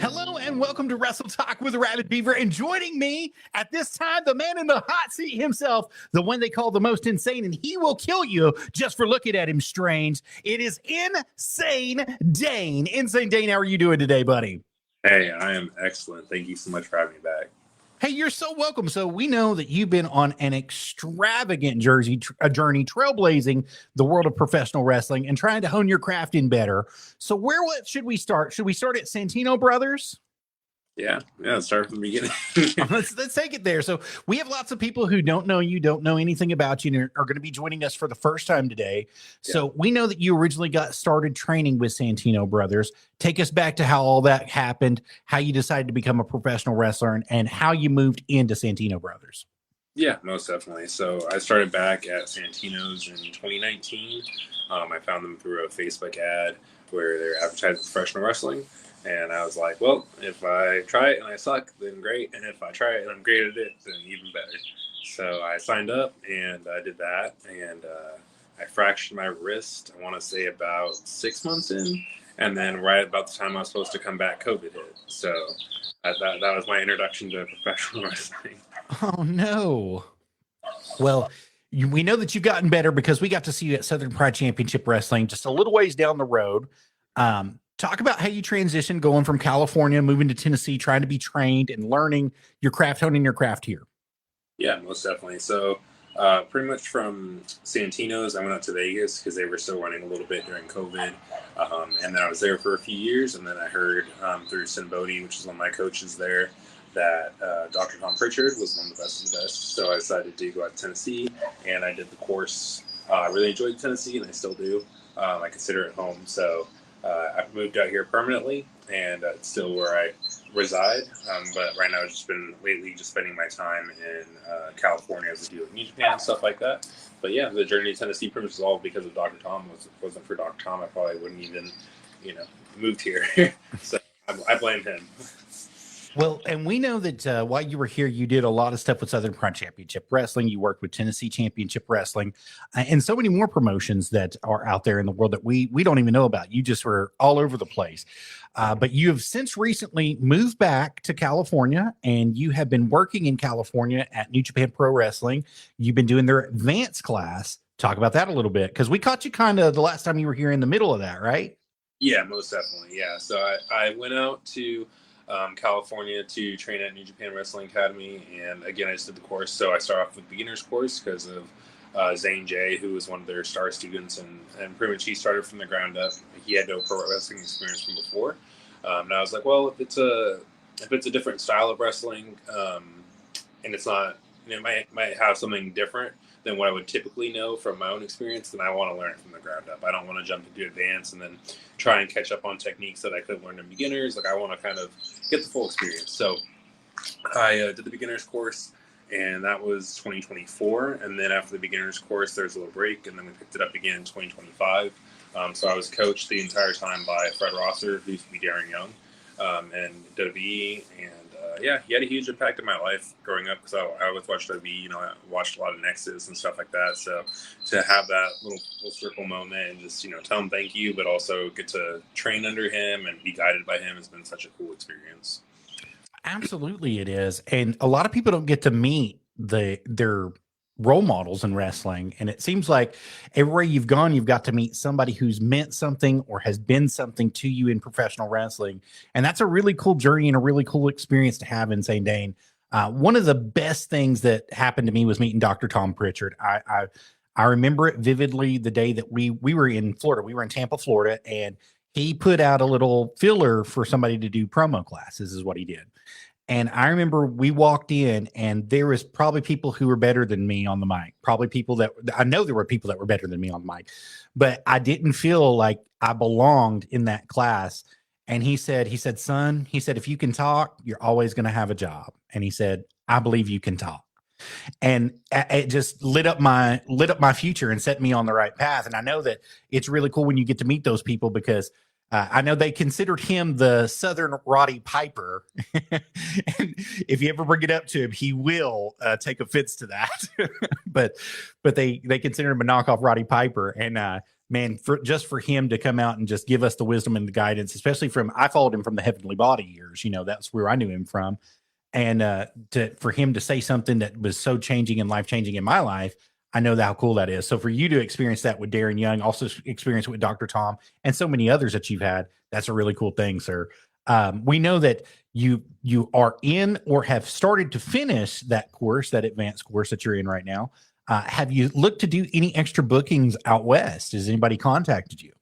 Hello and welcome to Wrestle Talk with Rabbit Beaver. And joining me at this time, the man in the hot seat himself, the one they call the most insane, and he will kill you just for looking at him strange. It is Insane Dane. Insane Dane, how are you doing today, buddy? Hey, I am excellent. Thank you so much for having me back. Hey, you're so welcome. So we know that you've been on an extravagant journey trailblazing the world of professional wrestling and trying to hone your craft in better. So what should we start? Should we start at Santino Brothers? Yeah, start from the beginning. let's take it there. So we have lots of people who don't know you, don't know anything about you, and are going to be joining us for the first time today. So we know that you originally got started training with Santino Brothers. Take us back to how all that happened, how you decided to become a professional wrestler, and how you moved into Santino Brothers. Yeah, most definitely. So I started back at Santino's in 2019. I found them through a Facebook ad where they're advertising professional wrestling. And I was like, well, if I try it and I suck, then great. And if I try it and I'm great at it, then even better. So I signed up and I did that. And I fractured my wrist, I want to say about 6 months in. And then right about the time I was supposed to come back, COVID hit. So that was my introduction to professional wrestling. Oh, no. Well, we know that you've gotten better because we got to see you at Southern Pride Championship Wrestling just a little ways down the road. Talk about how you transitioned going from California, moving to Tennessee, trying to be trained and learning your craft, honing your craft here. Yeah, most definitely. So pretty much from Santino's, I went out to Vegas because they were still running a little bit during COVID. And then I was there for a few years. And then I heard through Sin Bodhi, which is one of my coaches there, that Dr. Tom Pritchard was one of the best of the best. So I decided to go out to Tennessee and I did the course. I really enjoyed Tennessee and I still do. I consider it home. So I've moved out here permanently, and it's still where I reside. But right now, I've just been lately just spending my time in California as a deal with New Japan and stuff like that. But yeah, the journey to Tennessee pretty much was all because of Dr. Tom. Wasn't for Dr. Tom, I probably wouldn't even, moved here. So I blame him. Well, and we know that while you were here, you did a lot of stuff with Southern Pride Championship Wrestling. You worked with Tennessee Championship Wrestling and so many more promotions that are out there in the world that we don't even know about. You just were all over the place. But you have since recently moved back to California, and you have been working in California at New Japan Pro Wrestling. You've been doing their advanced class. Talk about that a little bit, because we caught you kind of the last time you were here in the middle of that, right? Yeah, most definitely. Yeah. So I went out to California to train at New Japan Wrestling Academy, and again I just did the course. So I start off with beginner's course because of Zane J, who was one of their star students, and pretty much he started from the ground up. He had no pro wrestling experience from before, and I was like, well, if it's a different style of wrestling, and it's not, it might have something different than what I would typically know from my own experience, then I want to learn it from the ground up. I don't want to jump into advanced and then try and catch up on techniques that I could learn in beginners. Like, I want to kind of get the full experience. So I did the beginner's course, and that was 2024. And then after the beginner's course, there's a little break, and then we picked it up again in 2025. So I was coached the entire time by Fred Rosser, who used to be Darren Young, and WWE, and yeah, he had a huge impact in my life growing up because I always watched WWE. I watched a lot of Nexus and stuff like that. So to have that little full circle moment and just tell him thank you, but also get to train under him and be guided by him has been such a cool experience. Absolutely, it is, and a lot of people don't get to meet their role models in wrestling, and it seems like everywhere you've gone, you've got to meet somebody who's meant something or has been something to you in professional wrestling, and that's a really cool journey and a really cool experience to have in Insane Dane. One of the best things that happened to me was meeting Dr. Tom Pritchard. I remember it vividly, the day that we were in Florida. We were in Tampa, Florida, and he put out a little filler for somebody to do promo classes, is what he did. And I remember we walked in, and there was probably people who were better than me on the mic. Probably people that I know there were people that were better than me on the mic, but I didn't feel like I belonged in that class. And he said, son, if you can talk, you're always going to have a job. And he said, I believe you can talk. And it just lit up my future and set me on the right path. And I know that it's really cool when you get to meet those people, because I know they considered him the Southern Roddy Piper. And if you ever bring it up to him, he will take offense to that. but they consider him a knockoff Roddy Piper. And man, for him to come out and just give us the wisdom and the guidance, especially I followed him from the Heavenly Body years, that's where I knew him from. And for him to say something that was so changing and life changing in my life, I know how cool that is. So for you to experience that with Darren Young, also experience it with Dr. Tom and so many others that you've had, that's a really cool thing, sir. We know that you are in or have started to finish that course, that advanced course that you're in right now. Have you looked to do any extra bookings out west? Has anybody contacted you?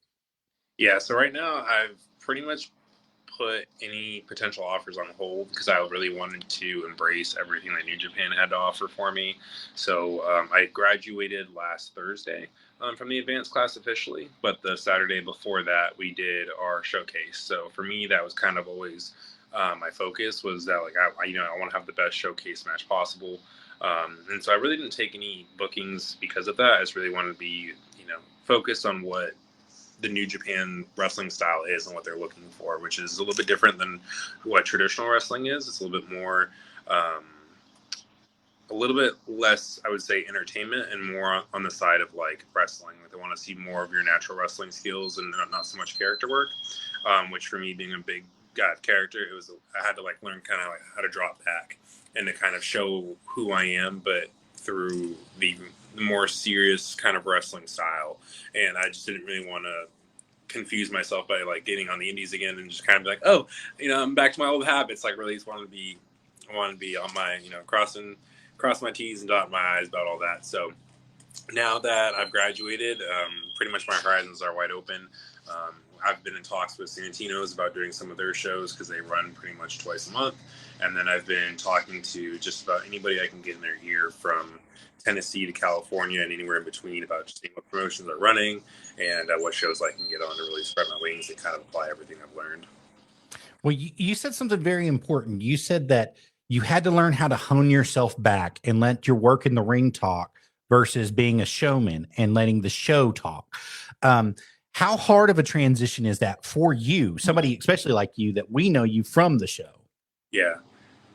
Yeah, so right now I've pretty much put any potential offers on hold because I really wanted to embrace everything that New Japan had to offer for me. So I graduated last Thursday from the advanced class officially, but the Saturday before that we did our showcase. So for me, that was kind of always my focus was that I want to have the best showcase match possible. And so I really didn't take any bookings because of that. I just really wanted to be, focused on what the New Japan wrestling style is and what they're looking for, which is a little bit different than what traditional wrestling is. It's a little bit more, a little bit less, I would say, entertainment and more on the side of like wrestling. Like they want to see more of your natural wrestling skills and not so much character work, which for me being a big guy of character, I had to like learn kind of like how to drop back and to kind of show who I am, but through the more serious kind of wrestling style. And I just didn't really want to confuse myself by like getting on the indies again and just kind of be like, oh, I'm back to my old habits. Like really just I want to be on my, cross my T's and dot my I's about all that. So now that I've graduated, pretty much my horizons are wide open. I've been in talks with Santino's about doing some of their shows because they run pretty much twice a month. And then I've been talking to just about anybody I can get in their ear from Tennessee to California and anywhere in between about just seeing what promotions are running and what shows I can get on to really spread my wings and kind of apply everything I've learned. Well, you said something very important. You said that you had to learn how to hone yourself back and let your work in the ring talk versus being a showman and letting the show talk. How hard of a transition is that for you, somebody especially like you that we know you from the show? Yeah,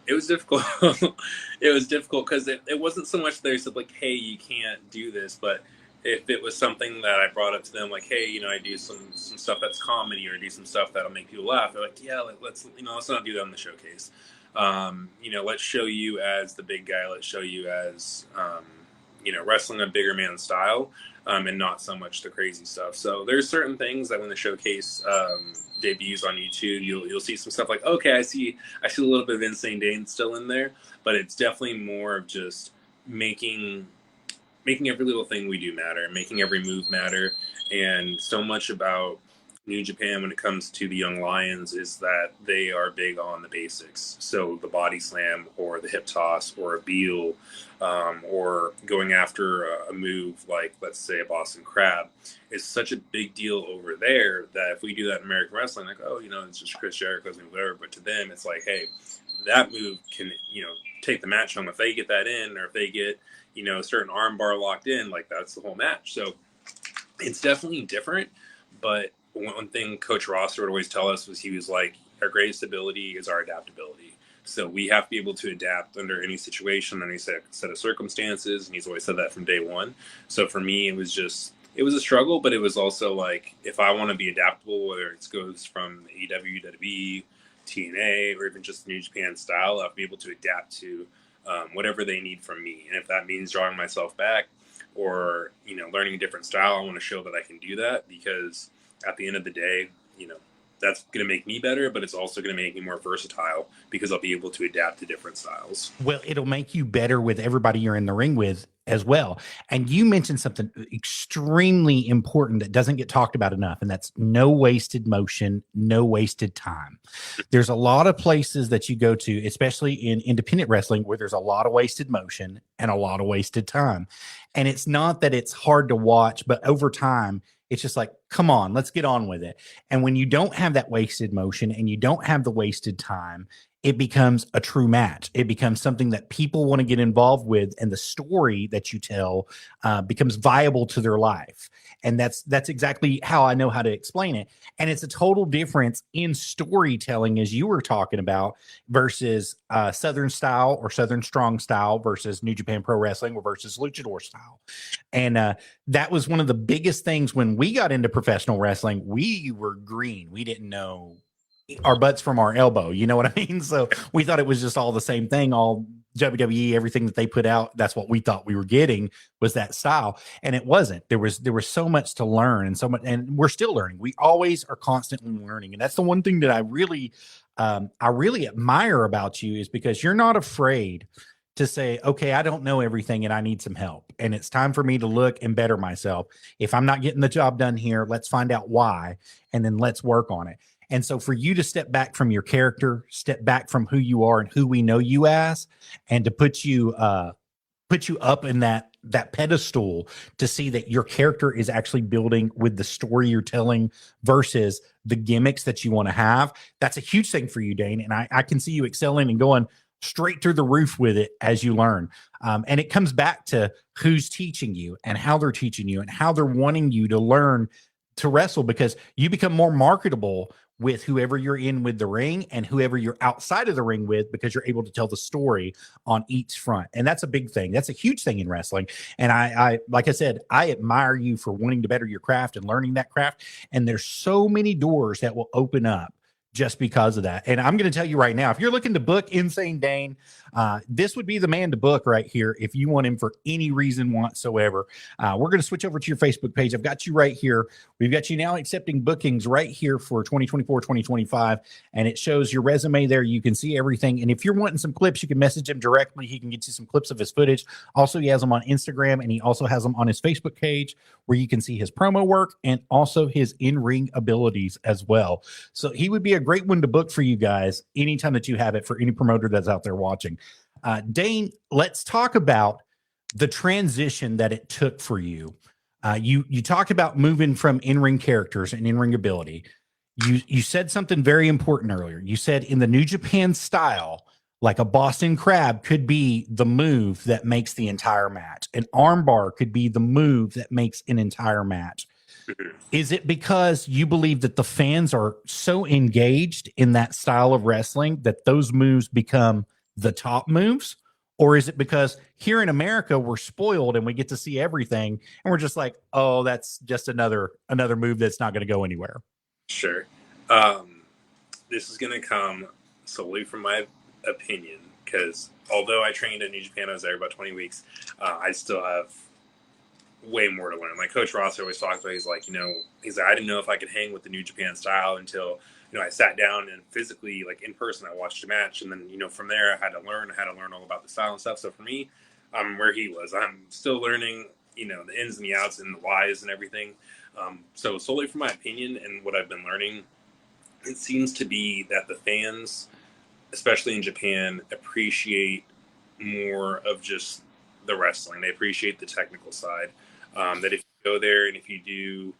it was difficult. It was difficult because it wasn't so much they said like, hey, you can't do this, but if it was something that I brought up to them, like, hey, I do some stuff that's comedy or do some stuff that'll make people laugh. They're like, yeah, let's not do that on the showcase. Let's show you as the big guy. Let's show you as, wrestling a bigger man style, and not so much the crazy stuff. So there's certain things that when the showcase debuts on YouTube, you'll see some stuff like, okay, I see a little bit of Insane Dane still in there, but it's definitely more of just making every little thing we do matter, making every move matter. And so much about New Japan when it comes to the Young Lions is that they are big on the basics. So the body slam or the hip toss or a Beal, or going after a move like, let's say, a Boston Crab is such a big deal over there that if we do that in American wrestling, like, oh, it's just Chris Jericho's move, whatever. But to them, it's like, hey, that move can, take the match home. If they get that in or if they get, a certain arm bar locked in, like that's the whole match. So it's definitely different. But one thing Coach Rosser would always tell us was he was like, our greatest ability is our adaptability. So we have to be able to adapt under any situation, any set of circumstances. And he's always said that from day one. So for me, it was a struggle, but it was also like, if I want to be adaptable, whether it goes from AEW, WWE, TNA, or even just New Japan style, I'll be able to adapt to whatever they need from me. And if that means drawing myself back or, learning a different style, I want to show that I can do that, because at the end of the day, that's going to make me better, but it's also going to make me more versatile because I'll be able to adapt to different styles. Well, it'll make you better with everybody you're in the ring with as well. And you mentioned something extremely important that doesn't get talked about enough, and that's no wasted motion, no wasted time. There's a lot of places that you go to, especially in independent wrestling, where there's a lot of wasted motion and a lot of wasted time. And it's not that it's hard to watch, but over time, it's just like, come on, let's get on with it. And when you don't have that wasted motion and you don't have the wasted time, it becomes a true match. It becomes something that people want to get involved with, and the story that you tell becomes viable to their life. And that's exactly how I know how to explain it. And it's a total difference in storytelling, as you were talking about, versus Southern style or Southern strong style versus New Japan Pro Wrestling or versus luchador style. And that was one of the biggest things when we got into professional wrestling. We were green. We didn't know our butts from our elbow. You know what I mean? So we thought it was just all the same thing, all WWE, everything that they put out. That's what we thought we were getting, was that style. And it wasn't. There was so much to learn, and so much, and we're still learning. We always are constantly learning. And that's the one thing that I really admire about you, is because you're not afraid to say, okay, I don't know everything and I need some help. And it's time for me to look and better myself. If I'm not getting the job done here, let's find out why, and then let's work on it. And so for you to step back from your character, step back from who you are and who we know you as, and to put you up in that pedestal, to see that your character is actually building with the story you're telling versus the gimmicks that you want to have, that's a huge thing for you, Dane. And I can see you excelling and going straight through the roof with it as you learn. And it comes back to who's teaching you and how they're teaching you and how they're wanting you to learn to wrestle, because you become more marketable with whoever you're in with the ring and whoever you're outside of the ring with, because you're able to tell the story on each front. And that's a big thing. That's a huge thing in wrestling. And I like I said, I admire you for wanting to better your craft and learning that craft. And there's so many doors that will open up just because of that. And I'm going to tell you right now, if you're looking to book Insane Dane, this would be the man to book right here if you want him for any reason whatsoever. We're going to switch over to your Facebook page. I've got you right here. We've got you now accepting bookings right here for 2024, 2025. And it shows your resume there. You can see everything. And if you're wanting some clips, you can message him directly. He can get you some clips of his footage. Also, he has them on Instagram, and he also has them on his Facebook page, where you can see his promo work and also his in-ring abilities as well. So he would be a great one to book for you guys anytime that you have it, for any promoter that's out there watching. Dane, let's talk about the transition that it took for you. You talked about moving from in-ring characters and in-ring ability. You said something very important earlier. You said in the New Japan style, like a Boston Crab could be the move that makes the entire match. An armbar could be the move that makes an entire match. Is it because you believe that the fans are so engaged in that style of wrestling that those moves become the top moves? Or is it because here in America, we're spoiled and we get to see everything, and we're just like, oh, that's just another move that's not going to go anywhere? Sure. This is going to come solely from my opinion, because although I trained in New Japan, I was there about 20 weeks, I still have way more to learn. Like Coach Ross always talks about, he's like, I didn't know if I could hang with the New Japan style until, I sat down and physically, like in person, I watched a match. And then, from there, I had to learn all about the style and stuff. So for me, I'm where he was. I'm still learning, the ins and the outs and the whys and everything. So solely from my opinion and what I've been learning, it seems to be that the fans, especially in Japan, appreciate more of just the wrestling. They appreciate the technical side. That if you go there and if you do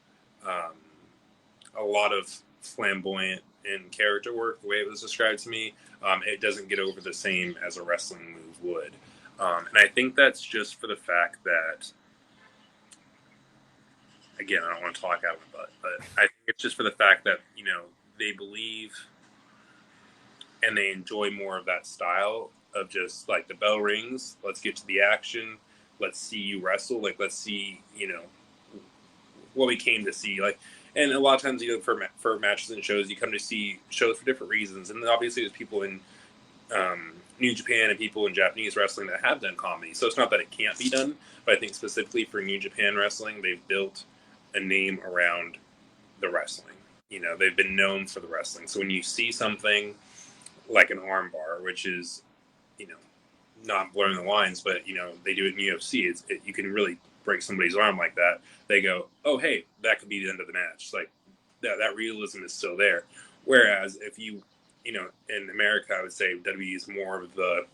a lot of flamboyant and character work, the way it was described to me, it doesn't get over the same as a wrestling move would. And I think that's just for the fact that, again, I don't want to talk out of my butt, but I think it's just for the fact that, they believe and they enjoy more of that style of just like the bell rings, let's get to the action, let's see you wrestle, like let's see, what we came to see. Like, and a lot of times, for matches and shows, you come to see shows for different reasons. And obviously there's people in New Japan and people in Japanese wrestling that have done comedy. So it's not that it can't be done, but I think specifically for New Japan wrestling, they've built a name around the wrestling. They've been known for the wrestling. So when you see something like an armbar, which is, not blurring the lines, but, they do it in UFC, you can really break somebody's arm like that. They go, oh, hey, that could be the end of the match. Like that realism is still there. Whereas if you, in America, I would say WWE is more of the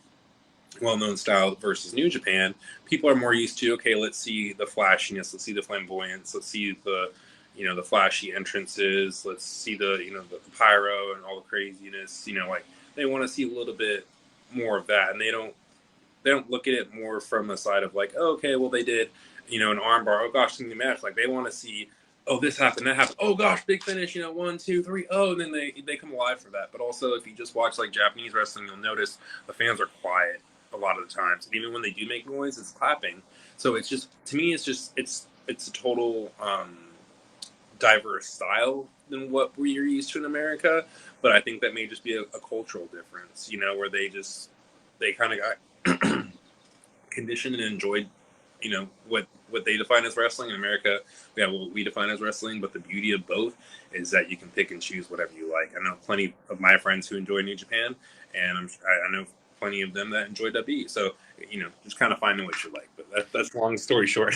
well-known style versus New Japan. People are more used to, okay, let's see the flashiness, let's see the flamboyance, let's see the, the flashy entrances, let's see the, the pyro and all the craziness, like they want to see a little bit more of that, and they don't look at it more from a side of like, oh, okay, well they did, an armbar. Oh gosh, in the match, like they want to see, oh this happened, that happened. Oh gosh, big finish. 1, 2, 3. Oh, and then they come alive for that. But also, if you just watch like Japanese wrestling, you'll notice the fans are quiet a lot of the times, and even when they do make noise, it's clapping. So it's just, to me, it's a total diverse style than what we're used to in America. But I think that may just be a cultural difference, where they kind of got conditioned and enjoyed, what they define as wrestling. In America, we have what we define as wrestling, but the beauty of both is that you can pick and choose whatever you like. I know plenty of my friends who enjoy New Japan, and I know plenty of them that enjoy WWE. So, just kind of finding what you like. But that's long story short.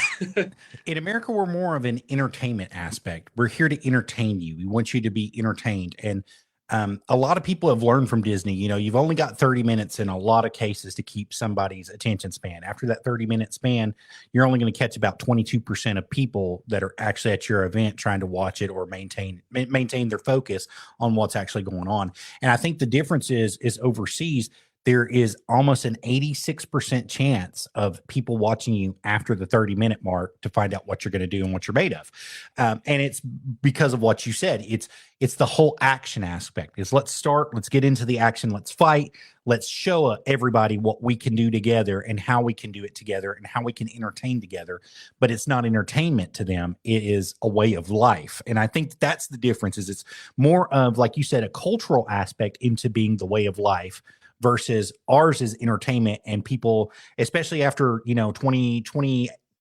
In America, we're more of an entertainment aspect. We're here to entertain you. We want you to be entertained. And a lot of people have learned from Disney, you've only got 30 minutes in a lot of cases to keep somebody's attention span. After that 30-minute span, you're only going to catch about 22% of people that are actually at your event trying to watch it or maintain their focus on what's actually going on. And I think the difference is overseas, there is almost an 86% chance of people watching you after the 30-minute mark to find out what you're going to do and what you're made of. And it's because of what you said. It's the whole action aspect. Let's get into the action. Let's fight. Let's show everybody what we can do together and how we can do it together and how we can entertain together. But it's not entertainment to them. It is a way of life. And I think that's the difference. Is it's more of, like you said, a cultural aspect into being the way of life, versus ours is entertainment. And people, especially after 2008,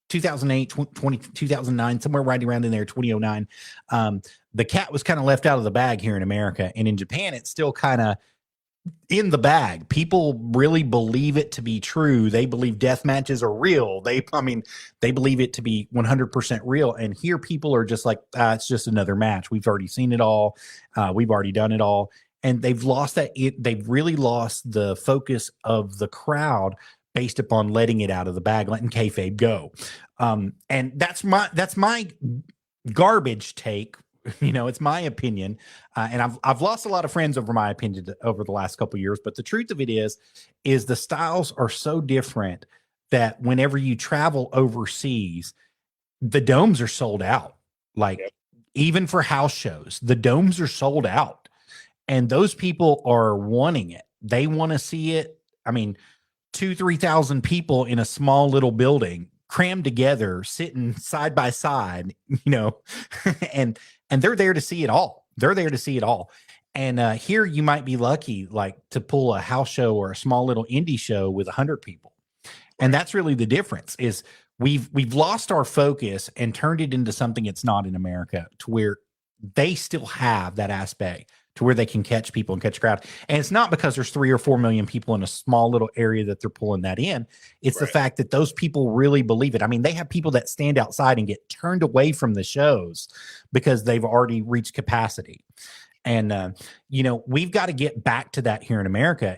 2009, somewhere right around in there, 2009, the cat was kind of left out of the bag here in America. And in Japan, it's still kind of in the bag. People really believe it to be true. They believe death matches are real. They believe it to be 100% real. And here people are just like, it's just another match. We've already seen it all. We've already done it all. And they've lost that. They've really lost the focus of the crowd based upon letting it out of the bag, letting kayfabe go. And that's my garbage take. It's my opinion. And I've lost a lot of friends over my opinion over the last couple of years. But the truth of it is the styles are so different that whenever you travel overseas, the domes are sold out. Like, even for house shows, the domes are sold out. And those people are wanting it. They want to see it. I mean, 2,000-3,000 people in a small little building crammed together, sitting side by side, and they're there to see it all. They're there to see it all. And here you might be lucky, like, to pull a house show or a small little indie show with 100 people. And that's really the difference. Is we've lost our focus and turned it into something it's not in America, to where they still have that aspect, to where they can catch people and catch a crowd. And it's not because there's 3 or 4 million people in a small little area that they're pulling that in. It's the fact that those people really believe it. I mean, they have people that stand outside and get turned away from the shows because they've already reached capacity. And, we've got to get back to that here in America.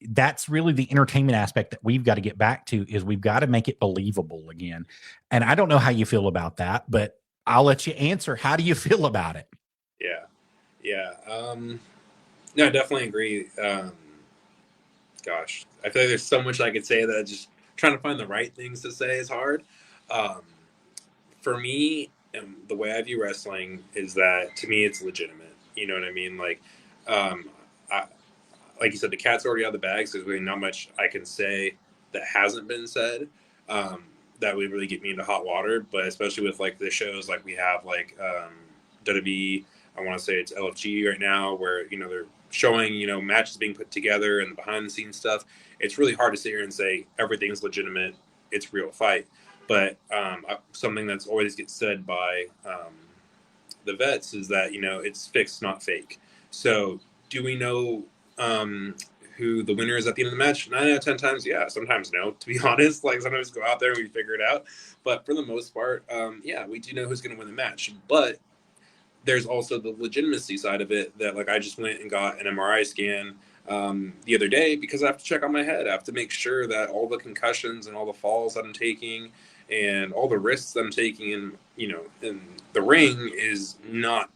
That's really the entertainment aspect that we've got to get back to. Is we've got to make it believable again. And I don't know how you feel about that, but I'll let you answer. How do you feel about it? Yeah. No, I definitely agree. Gosh, I feel like there's so much I could say that just trying to find the right things to say is hard. For me, the way I view wrestling is that, to me, it's legitimate. You know what I mean? Like, like you said, the cat's already out of the bag, so there's really not much I can say that hasn't been said. That would really get me into hot water. But especially with like the shows, like we have like WWE. I want to say it's LFG right now, where they're showing matches being put together and the behind the scenes stuff. It's really hard to sit here and say everything's legitimate, it's real fight. But something that's always gets said by the vets is that it's fixed, not fake. So do we know who the winner is at the end of the match? 9 out of 10 times, yeah. Sometimes no. To be honest, like sometimes go out there and we figure it out. But for the most part, yeah, we do know who's going to win the match. But there's also the legitimacy side of it that, like, I just went and got an MRI scan the other day because I have to check on my head. I have to make sure that all the concussions and all the falls that I'm taking and all the risks I'm taking in the ring is not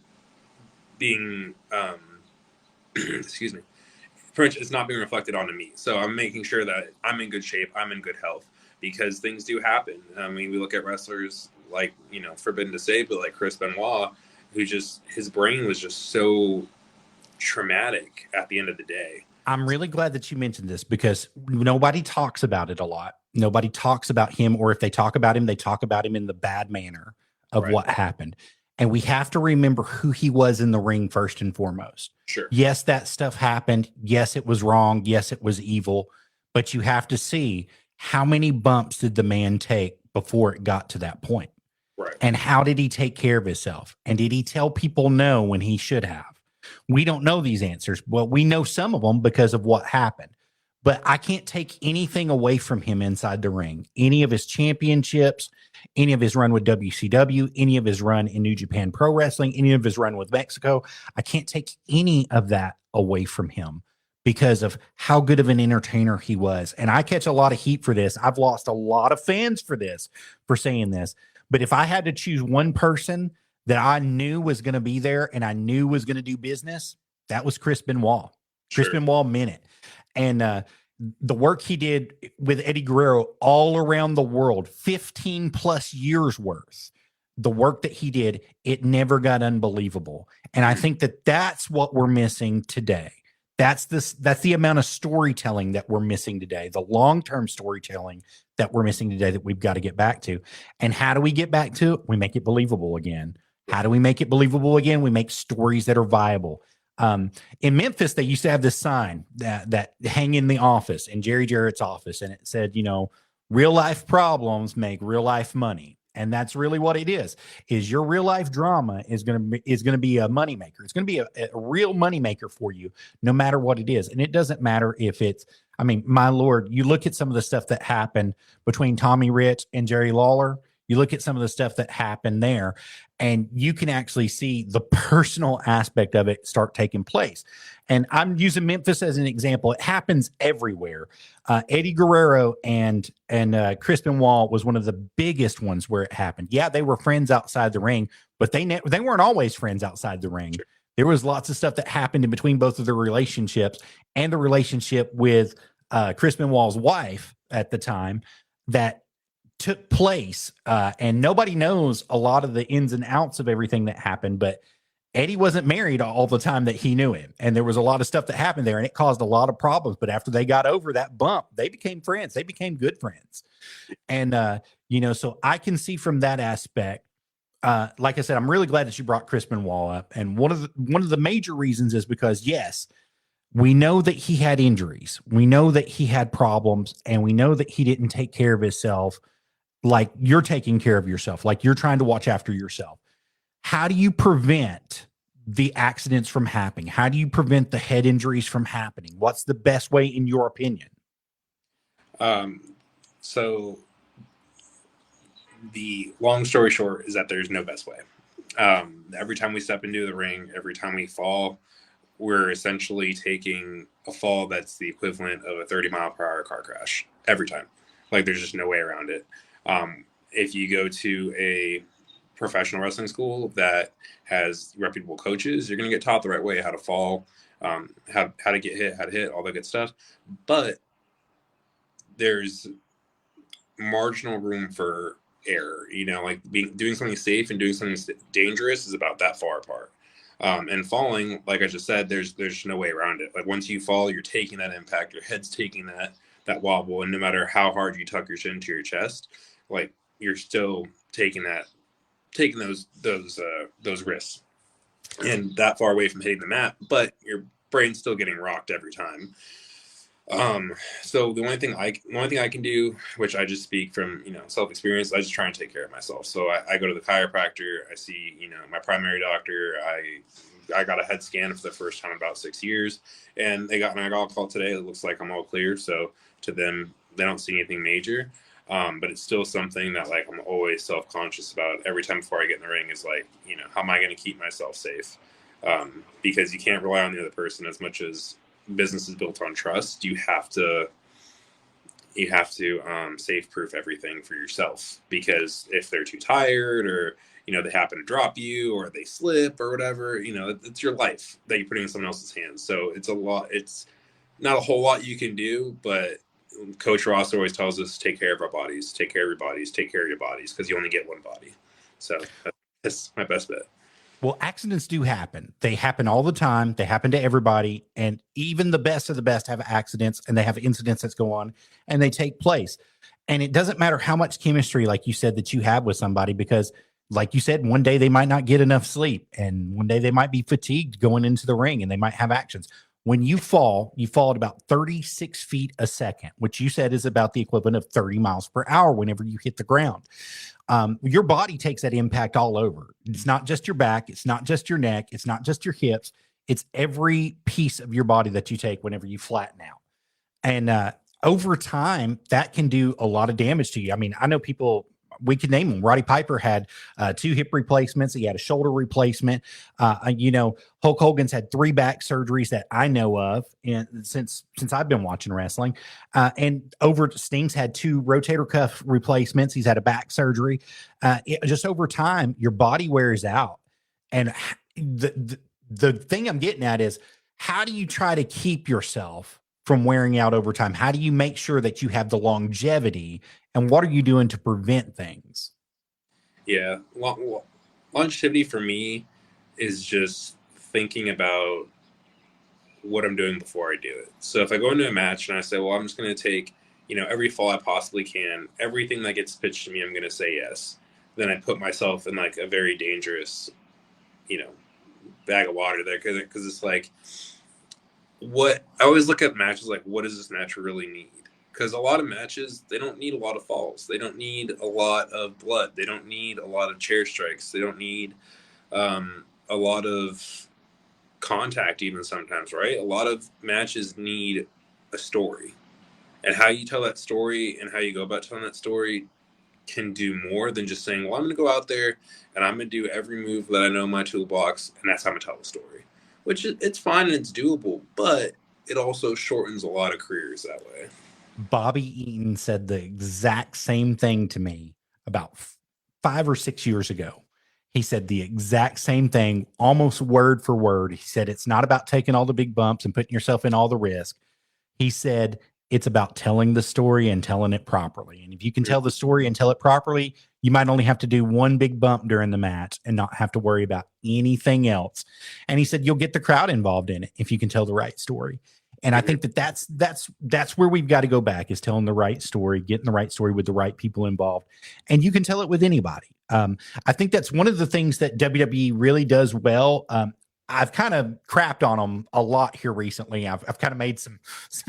being, excuse me, pretty much it's not being reflected onto me. So I'm making sure that I'm in good shape, I'm in good health, because things do happen. I mean, we look at wrestlers like, forbidden to say, but like Chris Benoit, who just, his brain was just so traumatic at the end of the day. I'm really glad that you mentioned this because nobody talks about it a lot. Nobody talks about him, or if they talk about him, they talk about him in the bad manner of what happened. And we have to remember who he was in the ring first and foremost. Sure. Yes, that stuff happened. Yes, it was wrong. Yes, it was evil. But you have to see how many bumps did the man take before it got to that point? Right. And how did he take care of himself? And did he tell people no when he should have? We don't know these answers. Well, we know some of them because of what happened. But I can't take anything away from him inside the ring. Any of his championships, any of his run with WCW, any of his run in New Japan Pro Wrestling, any of his run with Mexico. I can't take any of that away from him because of how good of an entertainer he was. And I catch a lot of heat for this. I've lost a lot of fans for this, for saying this. But if I had to choose one person that I knew was going to be there and I knew was going to do business, that was Chris Benoit. Sure. Chris Benoit meant it. And the work he did with Eddie Guerrero all around the world, 15 plus years worth, the work that he did, it never got unbelievable. And I think that that's what we're missing today. That's the amount of storytelling that we're missing today, the long-term storytelling that we're missing today that we've got to get back to. And how do we get back to it? We make it believable again. How do we make it believable again? We make stories that are viable. In Memphis, they used to have this sign that hang in the office, in Jerry Jarrett's office, and it said, real life problems make real life money. And that's really what it is your real life drama is going to be a moneymaker. It's going to be a real moneymaker for you, no matter what it is. And it doesn't matter if it's, my Lord, you look at some of the stuff that happened between Tommy Rich and Jerry Lawler. You look at some of the stuff that happened there, and you can actually see the personal aspect of it start taking place. And I'm using Memphis as an example. It happens everywhere. Eddie Guerrero and Chris Benoit was one of the biggest ones where it happened. Yeah, they were friends outside the ring, but they weren't always friends outside the ring. Sure. There was lots of stuff that happened in between both of their relationships, and the relationship with Chris Benoit's wife at the time that took place, and nobody knows a lot of the ins and outs of everything that happened, but Eddie wasn't married all the time that he knew him, and there was a lot of stuff that happened there, and it caused a lot of problems. But after they got over that bump, they became friends. They became good friends. And so I can see from that aspect, like I said, I'm really glad that you brought Chris Benoit up, and one of the major reasons is because, yes, we know that he had injuries, we know that he had problems, and we know that he didn't take care of himself like you're taking care of yourself, like you're trying to watch after yourself. How do you prevent the accidents from happening? How do you prevent the head injuries from happening? What's the best way, in your opinion? So the long story short is that there's no best way. Every time we step into the ring, every time we fall, we're essentially taking a fall that's the equivalent of a 30-mile-per-hour car crash every time. Like, there's just no way around it. If you go to a professional wrestling school that has reputable coaches, you're going to get taught the right way, how to fall, how to get hit, how to hit, all that good stuff. But there's marginal room for error, like doing something safe and doing something dangerous is about that far apart. And falling, like I just said, there's no way around it. Like, once you fall, you're taking that impact, your head's taking that wobble, and no matter how hard you tuck your chin to your chest, like, you're still taking those risks, and that far away from hitting the mat, but your brain's still getting rocked every time. So the only thing I can do, which I just speak from self-experience, I just try and take care of myself. So I go to the chiropractor. I see my primary doctor. I got a head scan for the first time in about 6 years, and I got a call today. It looks like I'm all clear. So to them, they don't see anything major. But it's still something that, like, I'm always self-conscious about every time before I get in the ring, is like, how am I going to keep myself safe? Because you can't rely on the other person. As much as business is built on trust, you have to safe proof everything for yourself, because if they're too tired, or they happen to drop you, or they slip or whatever, it's your life that you're putting in someone else's hands. So it's a lot. It's not a whole lot you can do, but Coach Ross always tells us take care of our bodies, take care of your bodies, take care of your bodies, because you only get one body. So that's my best bet. Well, accidents do happen. They happen all the time. They happen to everybody. And even the best of the best have accidents, and they have incidents that go on and they take place. And it doesn't matter how much chemistry, like you said, that you have with somebody, because like you said, one day they might not get enough sleep, and one day they might be fatigued going into the ring, and they might have actions. When you fall at about 36 feet a second, which you said is about the equivalent of 30 miles per hour whenever you hit the ground. Your body takes that impact all over. It's not just your back. It's not just your neck. It's not just your hips. It's every piece of your body that you take whenever you flatten out. And over time, that can do a lot of damage to you. I mean, I know people, we can name them. Roddy Piper had 2 hip replacements. He had a shoulder replacement. Hulk Hogan's had 3 back surgeries that I know of, and since I've been watching wrestling. And Sting's had 2 rotator cuff replacements. He's had a back surgery. Just over time, your body wears out. And the thing I'm getting at is, how do you try to keep yourself from wearing out over time? How do you make sure that you have the longevity, and what are you doing to prevent things? Yeah. Longevity for me is just thinking about what I'm doing before I do it. So if I go into a match and I say, well, I'm just going to take, every fall I possibly can, everything that gets pitched to me, I'm going to say yes. Then I put myself in like a very dangerous, bag of water there. Cause it's like, what I always look at matches like, what does this match really need? Because a lot of matches, they don't need a lot of falls. They don't need a lot of blood. They don't need a lot of chair strikes. They don't need a lot of contact even sometimes, right? A lot of matches need a story. And how you tell that story and how you go about telling that story can do more than just saying, well, I'm going to go out there and I'm going to do every move that I know in my toolbox, and that's how I'm going to tell the story. Which it's fine and it's doable, but it also shortens a lot of careers that way. Bobby Eaton said the exact same thing to me about 5 or 6 years ago. He said the exact same thing, almost word for word. He said, it's not about taking all the big bumps and putting yourself in all the risk. He said, it's about telling the story and telling it properly. And if you can tell the story and tell it properly, you might only have to do one big bump during the match and not have to worry about anything else. And he said, you'll get the crowd involved in it if you can tell the right story. And I think that's where we've got to go back, is telling the right story, getting the right story with the right people involved. And you can tell it with anybody. I think that's one of the things that WWE really does well. I've kind of crapped on them a lot here recently. I've kind of made some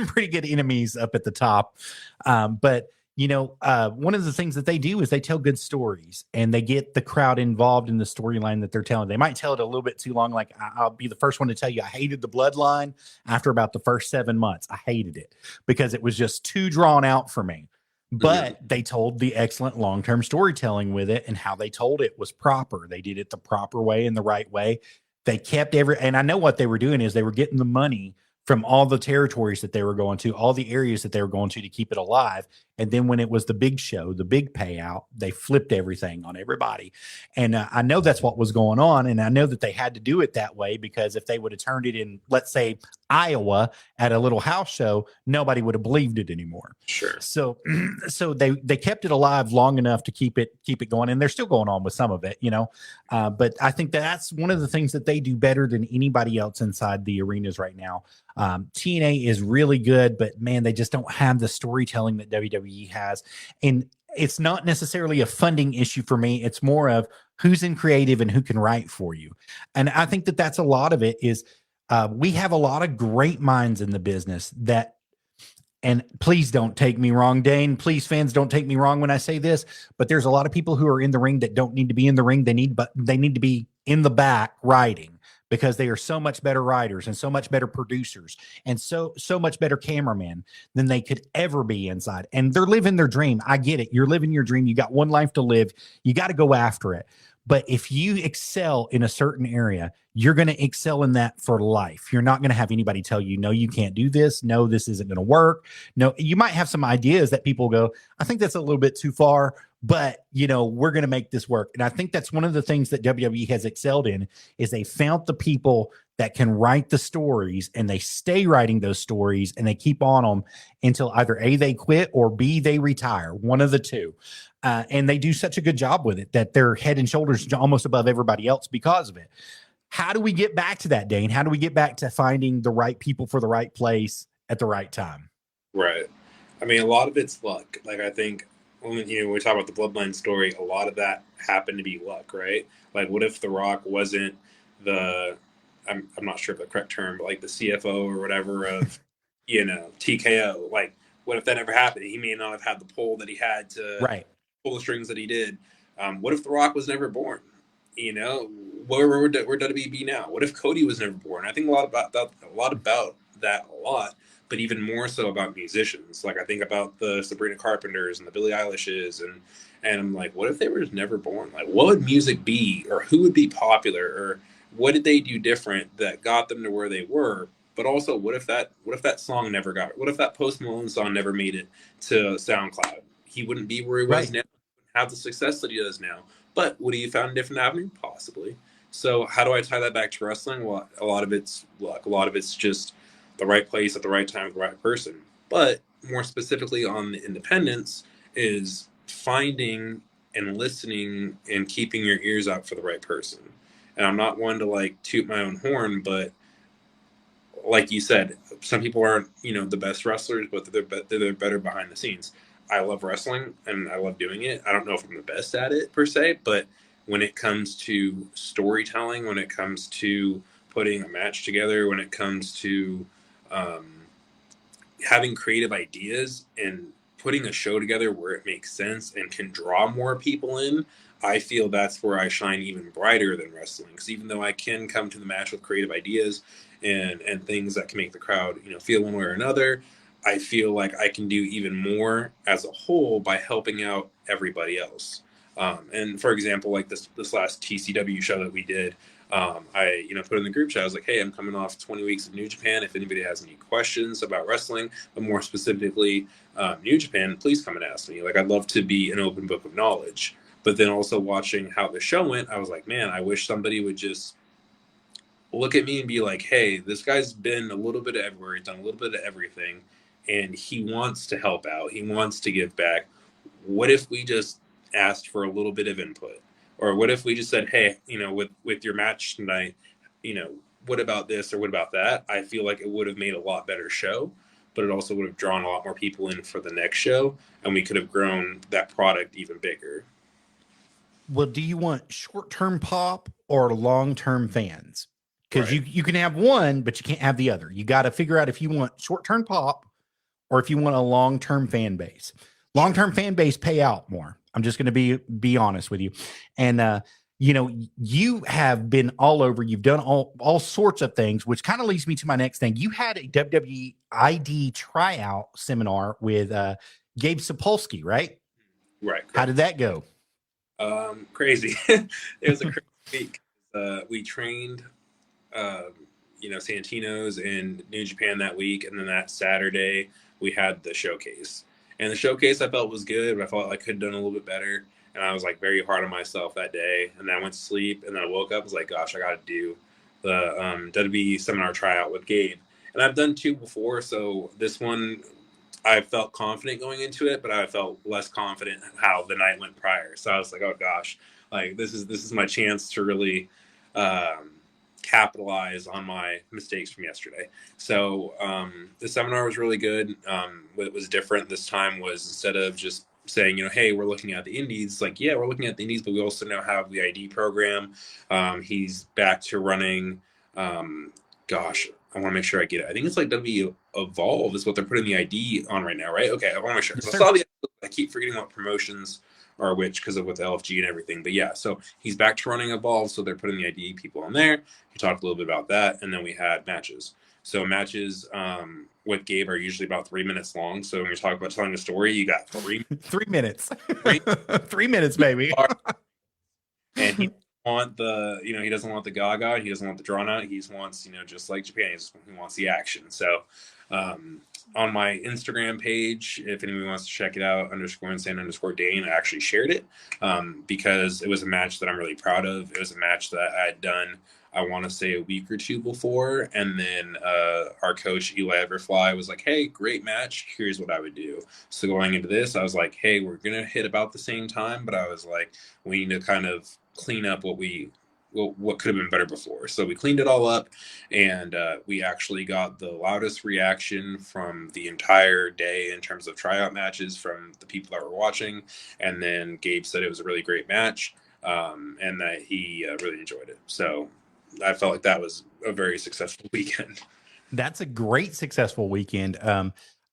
pretty good enemies up at the top. But one of the things that they do is they tell good stories, and they get the crowd involved in the storyline that they're telling. They might tell it a little bit too long. Like, I'll be the first one to tell you, I hated the Bloodline after about the first 7 months. I hated it because it was just too drawn out for me. But they told the excellent long-term storytelling with it, and how they told it was proper. They did it the proper way and the right way. They kept and I know what they were doing is they were getting the money from all the territories that they were going to, all the areas that they were going to keep it alive. And then when it was the big show, the big payout, they flipped everything on everybody. And I know that's what was going on. And I know that they had to do it that way, because if they would have turned it in, let's say, Iowa at a little house show, nobody would have believed it anymore. Sure. So they kept it alive long enough to keep it going. And they're still going on with some of it, but I think that's one of the things that they do better than anybody else inside the arenas right now. TNA is really good, but man, they just don't have the storytelling that WWE has. And it's not necessarily a funding issue for me. It's more of who's in creative and who can write for you. And I think that that's a lot of it is we have a lot of great minds in the business that, and please don't take me wrong, Dane. Please, fans, don't take me wrong when I say this, but there's a lot of people who are in the ring that don't need to be in the ring. They need to be in the back writing, because they are so much better writers and so much better producers and so much better cameramen than they could ever be inside. And they're living their dream. I get it. You're living your dream. You got one life to live. You got to go after it. But if you excel in a certain area, you're going to excel in that for life. You're not going to have anybody tell you, no, you can't do this. No, this isn't going to work. No, you might have some ideas that people go, I think that's a little bit too far, but we're going to make this work. And I think that's one of the things that WWE has excelled in, is they found the people that can write the stories, and they stay writing those stories, and they keep on them until either A, they quit, or B, they retire, one of the two. And they do such a good job with it that they're head and shoulders almost above everybody else because of it. How do we get back to that, Dane? How do we get back to finding the right people for the right place at the right time? Right. I mean, a lot of it's luck. Like, I think when we talk about the Bloodline story, a lot of that happened to be luck, right? Like, what if The Rock wasn't the, I'm not sure of the correct term, but like the CFO or whatever of, TKO? Like, what if that never happened? He may not have had the pull that he had to pull the strings that he did. What if The Rock was never born? Where would WWE be now? What if Cody was never born? I think a lot about that a lot, but even more so about musicians. Like, I think about the Sabrina Carpenters and the Billie Eilishes, and I'm like, what if they were never born? Like, what would music be, or who would be popular, or what did they do different that got them to where they were? But also, what if that song never got? What if that Post Malone song never made it to SoundCloud? He wouldn't be where he was now, have the success that he does now. But would he have found a different avenue? Possibly. So how do I tie that back to wrestling? Well, a lot of it's luck. A lot of it's just the right place at the right time with the right person. But more specifically on the independents is finding and listening and keeping your ears out for the right person. And I'm not one to like toot my own horn, but like you said, some people aren't, the best wrestlers, but they're better behind the scenes. I love wrestling and I love doing it. I don't know if I'm the best at it per se, but when it comes to storytelling, when it comes to putting a match together, when it comes to having creative ideas and putting a show together where it makes sense and can draw more people in, I feel that's where I shine even brighter than wrestling. Because even though I can come to the match with creative ideas and things that can make the crowd, feel one way or another, I feel like I can do even more as a whole by helping out everybody else. And for example, like this last TCW show that we did, I put in the group chat. I was like, hey, I'm coming off 20 weeks of New Japan. If anybody has any questions about wrestling, but more specifically New Japan, please come and ask me. Like, I'd love to be an open book of knowledge. But then also watching how the show went, I was like, man, I wish somebody would just look at me and be like, hey, this guy's been a little bit of everywhere. He's done a little bit of everything, and he wants to help out. He wants to give back. What if we just asked for a little bit of input? Or what if we just said, hey, with your match tonight, what about this or what about that? I feel like it would have made a lot better show, but it also would have drawn a lot more people in for the next show, and we could have grown that product even bigger. Well, do you want short-term pop or long-term fans? Because you can have one, but you can't have the other. You got to figure out if you want short-term pop or if you want a long-term fan base. Long-term fan base pay out more. I'm just going to be honest with you. And, you have been all over. You've done all sorts of things, which kind of leads me to my next thing. You had a WWE ID tryout seminar with Gabe Sapolsky, right? Right. How did that go? Crazy. It was a crazy week. We trained, Santino's in New Japan that week, and then that Saturday we had the showcase. And the showcase I felt was good, but I felt like I could have done a little bit better. And I was like very hard on myself that day. And then I went to sleep, and then I woke up, was like, gosh, I got to do the WWE seminar tryout with Gabe. And I've done 2 before, so this one I felt confident going into it, but I felt less confident how the night went prior. So I was like, oh gosh, like this is my chance to really capitalize on my mistakes from yesterday. So the seminar was really good. What was different this time was, instead of just saying, hey, we're looking at the indies, like, yeah, we're looking at the indies, but we also now have the ID program. He's back to running, gosh, I want to make sure I get it. I think it's like W Evolve is what they're putting the ID on right now, right? Okay, I want to make sure. So I saw I keep forgetting what promotions are which because of with LFG and everything. But yeah, so he's back to running Evolve, so they're putting the ID people on there. He talked a little bit about that, and then we had matches. So matches with Gabe are usually about 3 minutes long. So when you talk about telling a story, you got 3 minutes. 3 minutes, baby. And he want the, he doesn't want the gaga, he doesn't want the drawn out, he wants, just like Japan, he wants the action. So on my Instagram page, if anyone wants to check it out, _insane_Dane, I actually shared it because it was a match that I'm really proud of. It was a match that I had done I want to say a week or two before. And then our coach, Eli Everfly, was like, hey, great match. Here's what I would do. So going into this, I was like, hey, we're going to hit about the same time. But I was like, we need to kind of clean up what could have been better before. So we cleaned it all up, and we actually got the loudest reaction from the entire day in terms of tryout matches from the people that were watching. And then Gabe said it was a really great match, and that he really enjoyed it. So I felt like that was a very successful weekend. That's a great successful weekend.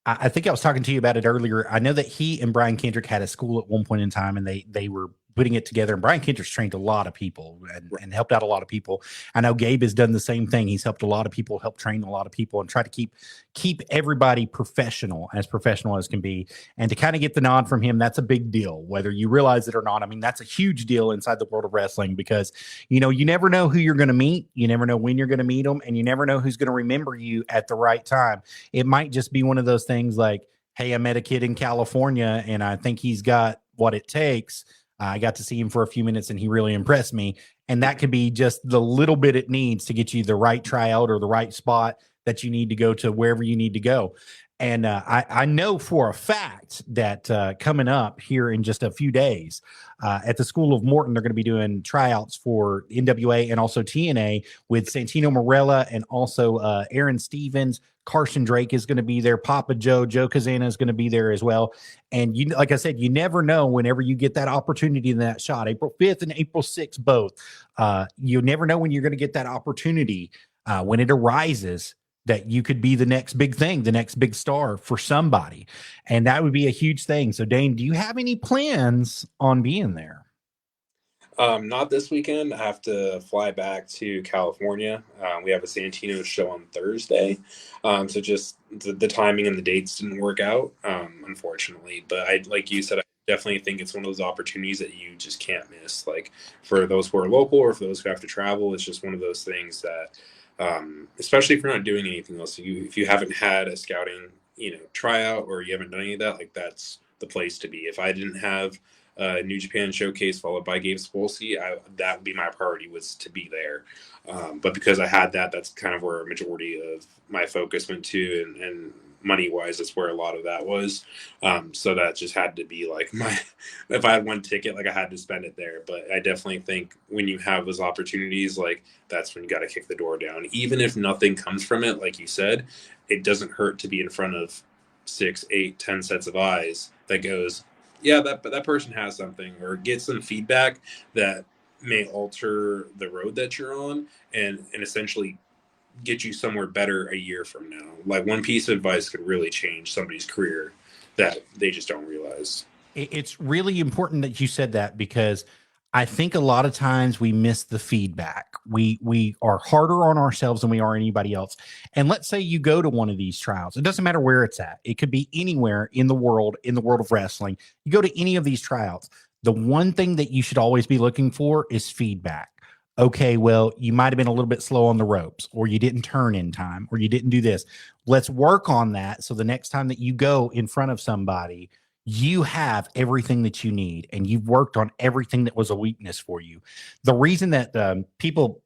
I think I was talking to you about it earlier. I know that he and Brian Kendrick had a school at one point in time, and they were putting it together. And Brian Kendrick's trained a lot of people and helped out a lot of people. I know Gabe has done the same thing. He's helped a lot of people, helped train a lot of people, and try to keep everybody professional as can be. And to kind of get the nod from him, that's a big deal, whether you realize it or not. I mean, that's a huge deal inside the world of wrestling, because, you know, you never know who you're going to meet. You never know when you're going to meet them, and you never know who's going to remember you at the right time. It might just be one of those things like, hey, I met a kid in California and I think he's got what it takes. I got to see him for a few minutes and he really impressed me. And that could be just the little bit it needs to get you the right tryout or the right spot that you need to go to wherever you need to go. And I know for a fact that coming up here in just a few days at the School of Morton, they're going to be doing tryouts for NWA and also TNA with Santino Marella and also Aaron Stevens. Carson Drake is going to be there. Papa Joe Kazana is going to be there as well. And you, like I said, you never know whenever you get that opportunity in that shot, April 5th and April 6th, both. You never know when you're going to get that opportunity when it arises, that you could be the next big thing, the next big star for somebody. And that would be a huge thing. So Dane, do you have any plans on being there? Not this weekend. I have to fly back to California. We have a Santino show on Thursday. So just the timing and the dates didn't work out, unfortunately. But like you said, I definitely think it's one of those opportunities that you just can't miss. Like for those who are local or for those who have to travel, it's just one of those things that, especially if you're not doing anything else, if you haven't had a scouting, tryout, or you haven't done any of that, like that's the place to be. If I didn't have New Japan Showcase followed by Gabe Sapolsky, that would be my priority, was to be there. But because I had that, that's kind of where a majority of my focus went to, and money wise, that's where a lot of that was. So that just had to be like if I had one ticket, like I had to spend it there. But I definitely think when you have those opportunities, like that's when you got to kick the door down. Even if nothing comes from it, like you said, it doesn't hurt to be in front of 6, 8, 10 sets of eyes that goes, yeah, that person has something, or get some feedback that may alter the road that you're on, and essentially get you somewhere better a year from now. Like one piece of advice could really change somebody's career that they just don't realize. It's really important that you said that, because I think a lot of times we miss the feedback. We are harder on ourselves than we are anybody else. And let's say you go to one of these trials. It doesn't matter where it's at. It could be anywhere in the world of wrestling. You go to any of these tryouts. The one thing that you should always be looking for is feedback. Okay, well, you might have been a little bit slow on the ropes, or you didn't turn in time, or you didn't do this. Let's work on that. So the next time that you go in front of somebody, you have everything that you need, and you've worked on everything that was a weakness for you. The reason that people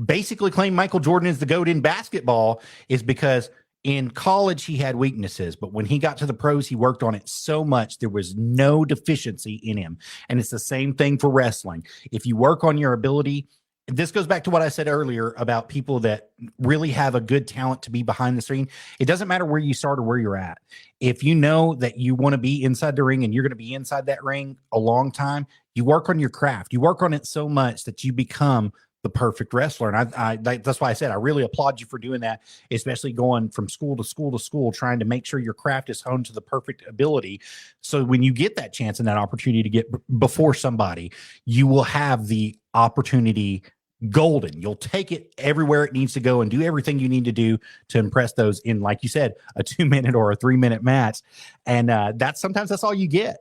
basically claim Michael Jordan is the GOAT in basketball is because in college he had weaknesses, but when he got to the pros, he worked on it so much there was no deficiency in him. And it's the same thing for wrestling. If you work on your ability, this goes back to what I said earlier about people that really have a good talent to be behind the screen. It doesn't matter where you start or where you're at. If you know that you want to be inside the ring and you're going to be inside that ring a long time, you work on your craft. You work on it so much that you become the perfect wrestler. And that's why I said I really applaud you for doing that, especially going from school to school to school, trying to make sure your craft is honed to the perfect ability. So when you get that chance and that opportunity to get before somebody, you will have the opportunity golden. You'll take it everywhere it needs to go and do everything you need to do to impress those in, like you said, a 2-minute or a 3-minute match. And sometimes that's all you get,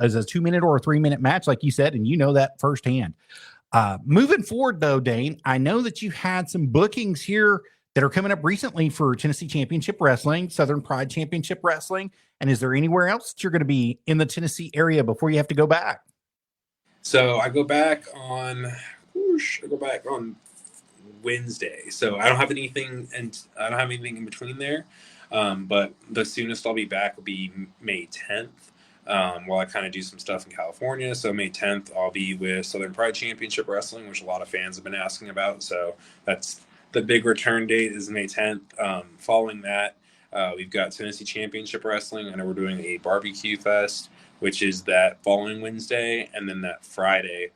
as a 2-minute or a 3-minute match, like you said, and that firsthand. Moving forward though, Dane, I know that you had some bookings here that are coming up recently for Tennessee Championship Wrestling, Southern Pride Championship Wrestling. And is there anywhere else that you're going to be in the Tennessee area before you have to go back? So I go back on Wednesday. So I don't have anything, and I don't have anything in between there. But the soonest I'll be back will be May 10th. While I kind of do some stuff in California. So May 10th, I'll be with Southern Pride Championship Wrestling, which a lot of fans have been asking about. So that's the big return date is May 10th. Following that, we've got Tennessee Championship Wrestling. I know we're doing a barbecue fest, which is that following Wednesday. And then that Friday,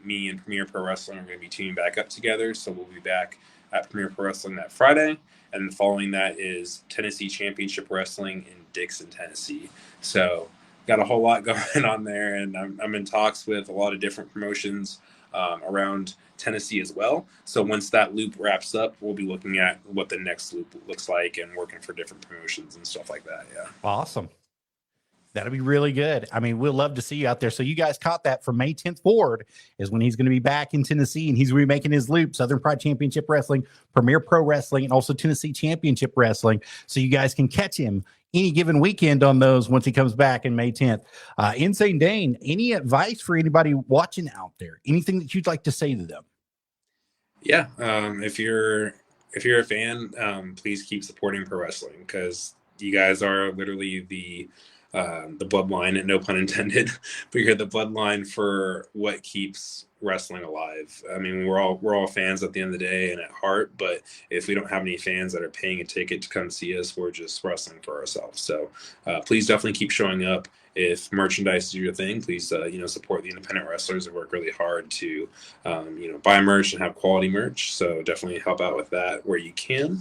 me and Premier Pro Wrestling are going to be teaming back up together. So we'll be back at Premier Pro Wrestling that Friday. And then following that is Tennessee Championship Wrestling in Dixon, Tennessee. So got a whole lot going on there, and I'm in talks with a lot of different promotions around Tennessee as well. So once that loop wraps up, we'll be looking at what the next loop looks like and working for different promotions and stuff like that. Yeah. Awesome. That'll be really good. I mean, we'll love to see you out there. So you guys caught that from May 10th forward is when he's going to be back in Tennessee, and he's going to be making his loop, Southern Pride Championship Wrestling, Premier Pro Wrestling, and also Tennessee Championship Wrestling. So you guys can catch him any given weekend on those once he comes back in May 10th. Insane Dane, any advice for anybody watching out there? Anything that you'd like to say to them? Yeah. If you're a fan, please keep supporting pro wrestling, because you guys are literally the bloodline, and no pun intended, but you're the bloodline for what keeps wrestling alive. I mean, we're all fans at the end of the day and at heart, but if we don't have any fans that are paying a ticket to come see us, we're just wrestling for ourselves. So please definitely keep showing up. If merchandise is your thing, please support the independent wrestlers that work really hard to buy merch and have quality merch. So definitely help out with that where you can.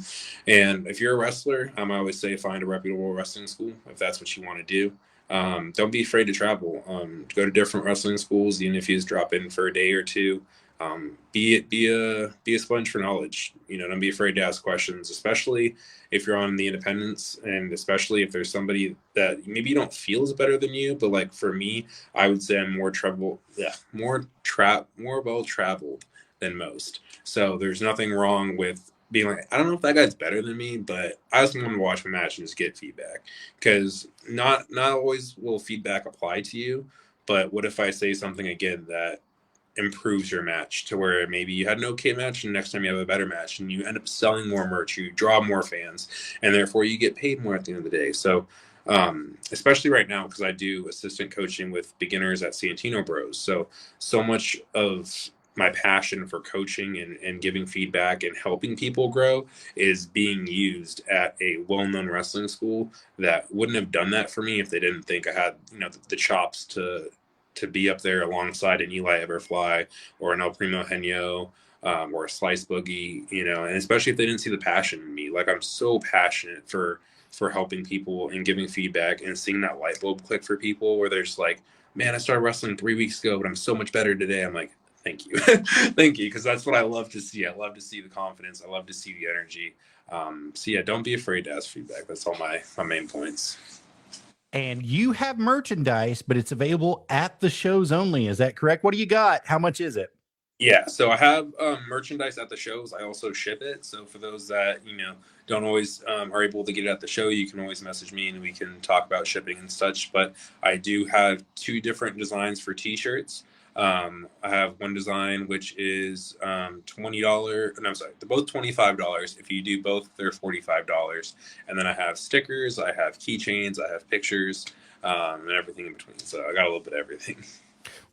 And if you're a wrestler, I always say find a reputable wrestling school if that's what you want to do. Don't be afraid to travel. Go to different wrestling schools, even if you just drop in for a day or two. Be a sponge for knowledge. Don't be afraid to ask questions, especially if you're on the independents, and especially if there's somebody that maybe you don't feel is better than you. But like for me, I would say I'm more well traveled than most. So there's nothing wrong with being like, I don't know if that guy's better than me, but I just want to watch my match and just get feedback, because not always will feedback apply to you. But what if I say something again that improves your match to where maybe you had an okay match and next time you have a better match, and you end up selling more merch, you draw more fans, and therefore you get paid more at the end of the day. So especially right now, because I do assistant coaching with beginners at Santino Bros. So much of my passion for coaching and giving feedback and helping people grow is being used at a well-known wrestling school that wouldn't have done that for me if they didn't think I had the chops to be up there alongside an Eli Everfly or an El Primo Henyo or a Slice Boogie, and especially if they didn't see the passion in me. Like, I'm so passionate for helping people and giving feedback and seeing that light bulb click for people where there's like, man, I started wrestling 3 weeks ago, but I'm so much better today. I'm like, thank you. Thank you. Because that's what I love to see. I love to see the confidence. I love to see the energy. So yeah, don't be afraid to ask feedback. That's all my main points. And you have merchandise, but it's available at the shows only. Is that correct? What do you got? How much is it? Yeah, so I have merchandise at the shows. I also ship it. So for those that, don't always are able to get it at the show, you can always message me and we can talk about shipping and such. But I do have 2 different designs for T-shirts. I have one design which is $20. No, I'm sorry, they're both $25. If you do both, they're $45. And then I have stickers, I have keychains, I have pictures, and everything in between. So I got a little bit of everything.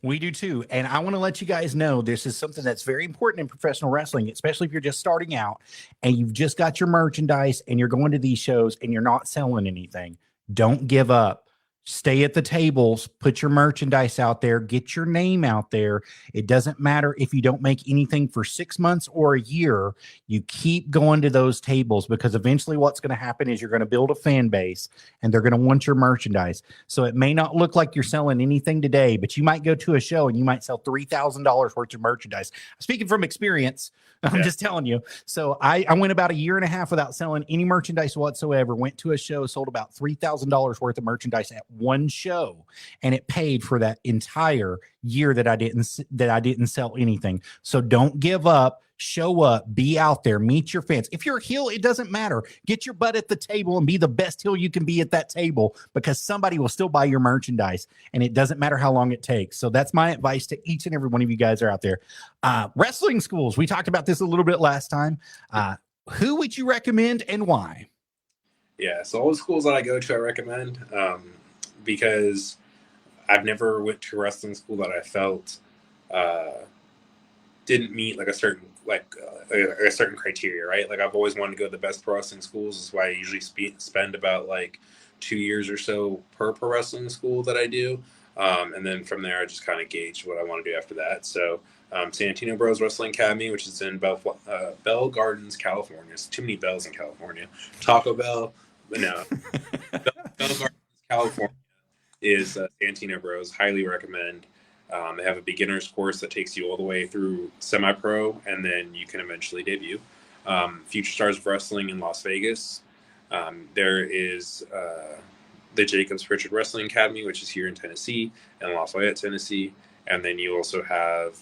We do too. And I want to let you guys know this is something that's very important in professional wrestling, especially if you're just starting out and you've just got your merchandise and you're going to these shows and you're not selling anything. Don't give up. Stay at the tables, put your merchandise out there, get your name out there. It doesn't matter if you don't make anything for 6 months or a year. You keep going to those tables, because eventually what's going to happen is you're going to build a fan base and they're going to want your merchandise. So it may not look like you're selling anything today, but you might go to a show and you might sell $3,000 worth of merchandise. Speaking from experience, I'm just telling you. So I went about 1.5 years without selling any merchandise whatsoever, went to a show, sold about $3,000 worth of merchandise at one show, and it paid for that entire year that I didn't sell anything. So don't give up. Show up, be out there, meet your fans. If you're a heel, it doesn't matter. Get your butt at the table and be the best heel you can be at that table, because somebody will still buy your merchandise, and it doesn't matter how long it takes. So that's my advice to each and every one of you guys are out there. Wrestling schools, we talked about this a little bit last time. Who would you recommend and why? Yeah, so all the schools that I go to, I recommend, because I've never went to a wrestling school that I felt didn't meet like a certain criteria, right? Like I've always wanted to go to the best pro wrestling schools. That's why I usually spend about like 2 years or so per pro wrestling school that I do. And then from there, I just kind of gauge what I want to do after that. So Santino Bros Wrestling Academy, which is in Bell Gardens, California. There's too many bells in California. Taco Bell, but no. Bell Gardens, California is Santino Bros. Highly recommend. They have a beginner's course that takes you all the way through semi-pro, and then you can eventually debut. Future Stars of Wrestling in Las Vegas. There is the Jacobs Pritchard Wrestling Academy, which is here in Tennessee, and Lafayette, Tennessee. And then you also have,